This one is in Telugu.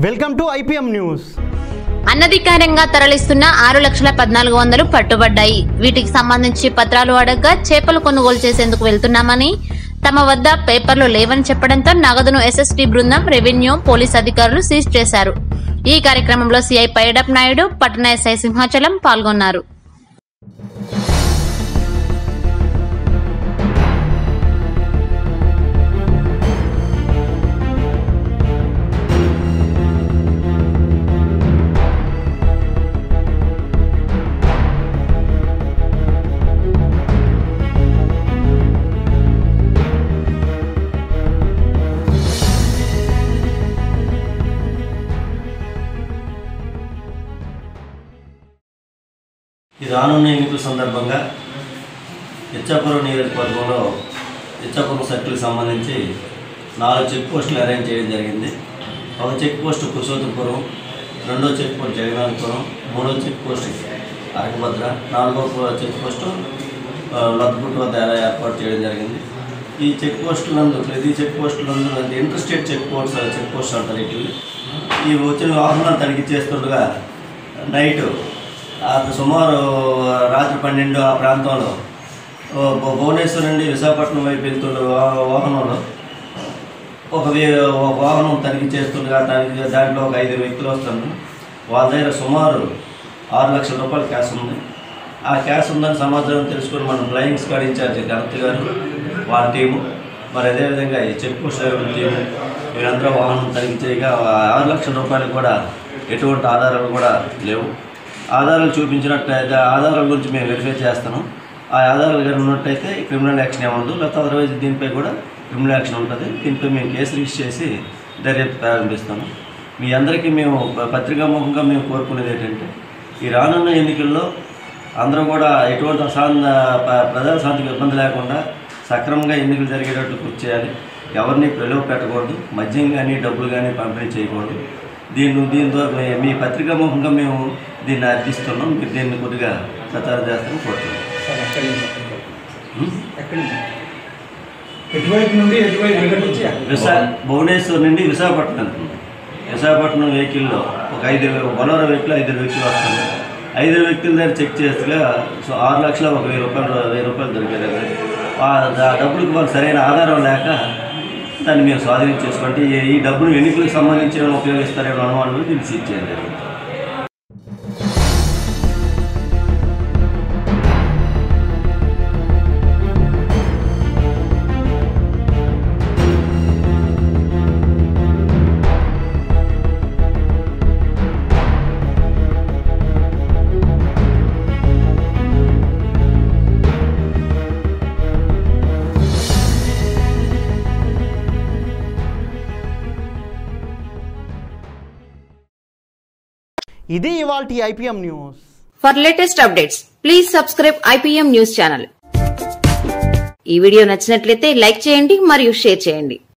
Welcome to IPM news. అనధికారంగా తరలిస్తున్న 6,14,100 పట్టుబడ్డాయి. వీటికి సంబంధించి పత్రాలు అడగ్గా చేపలు కొనుగోలు చేసేందుకు వెళ్తున్నామని, తమ వద్ద పేపర్లు లేవని చెప్పడంతో నగదును ఎస్ఎస్టీ బృందం, రెవెన్యూ, పోలీస్ అధికారులు సీజ్ చేశారు. ఈ కార్యక్రమంలో సిఐ పైడప్ నాయుడు, పట్టణ ఎస్ఐ సింహాచలం పాల్గొన్నారు. ఈ రానున్న ఎన్నికల సందర్భంగా ఇచ్చాపురం నియోజకవర్గంలో ఇచ్చాపురం సర్కిల్కి సంబంధించి 4 చెక్ పోస్టులు అరేంజ్ చేయడం జరిగింది. ఒక చెక్ పోస్ట్ పురుషోత్తపురం, 2వ చెక్ పోస్ట్ జగనాథపురం, 3వ చెక్ పోస్ట్ అరకభద్ర, 4వ చెక్ పోస్టు లద్దుగుట్ట వద్ద ఏర్పాటు చేయడం జరిగింది. ఈ చెక్ పోస్టులందు ప్రతి చెక్ పోస్టులందు ఇంటర్ స్టేట్ చెక్ పోస్ట్ అంటారు. ఈ వచ్చిన వాహనాలు తనిఖీ చేస్తుండగా నైటు సుమారు రాత్రి 12 ఆ ప్రాంతంలో భువనేశ్వర్ నుండి విశాఖపట్నం వైపు వెళ్తున్న వాహనంలో ఒక వాహనం తనిఖీ చేస్తుండగా దాంట్లో ఒక 5 వ్యక్తులు వస్తున్నారు. వాళ్ళ దగ్గర సుమారు 6 లక్షల రూపాయల క్యాష్ ఉంది. ఆ క్యాష్ ఉందని సమాచారం తెలుసుకొని మనం ఫ్లయింగ్ స్క్వాడ్ ఇన్ఛార్జి గణపతి గారు, వాళ్ళ టీము, మరి అదేవిధంగా ఈ చెక్ పోస్ట్ టీము వీళ్ళందరూ వాహనం తనిఖీ చేయగా 6 లక్షల రూపాయలు కూడా ఎటువంటి ఆధారాలు కూడా లేవు. ఆధారాలు చూపించినట్టయితే ఆధారాల గురించి మేము వెరిఫై చేస్తాము. ఆ ఆధారాలు కానీ ఉన్నట్టయితే క్రిమినల్ యాక్షన్ ఏముండదు, లేకపోతే అదర్వైజ్ దీనిపై కూడా క్రిమినల్ యాక్షన్ ఉంటుంది. దీనిపై మేము కేసు రిజిస్టర్ చేసి దర్యాప్తు ప్రారంభిస్తాము. మీ అందరికీ మేము పత్రికాముఖంగా మేము కోరుకునేది ఏంటంటే, ఈ రానున్న ఎన్నికల్లో అందరూ కూడా ఎటువంటి ప్రజల శాంతికి ఇబ్బంది లేకుండా సక్రమంగా ఎన్నికలు జరిగేటట్టు కృషి చేయాలి. ఎవరిని ప్రలోభ పెట్టకూడదు, మద్యం కానీ డబ్బులు కానీ పంపిణీ చేయకూడదు. దీంతో మీ పత్రికాముఖంగా మేము దీన్ని అర్థిస్తున్నాం. మీరు దీన్ని కొద్దిగా ప్రచారం చేస్తామని కోరుతున్నాం. భువనేశ్వర్ నుండి విశాఖపట్నం వెహికల్లో ఒక 5 బొలెరో వెహికల్ 5 వ్యక్తులు వస్తారు. 5 వ్యక్తుల దగ్గర చెక్ చేస్తేగా 6 లక్షల 1,000 రూపాయలు దొరికేది. ఆ డబ్బులకు వాళ్ళు సరైన ఆధారం లేక దాన్ని మేము స్వాధీనం చేసుకుంటే ఈ డబ్బును ఎన్నికలకు సంబంధించి ఉపయోగిస్తారేమో అనుమానం దీన్ని సీజ్ చేయాలి. ఇది ఇవాల్టి IPM news. For latest updates, please subscribe IPM News channel. ఈ వీడియో నచ్చినట్లయితే లైక్ చేయండి మరియు షేర్ చేయండి.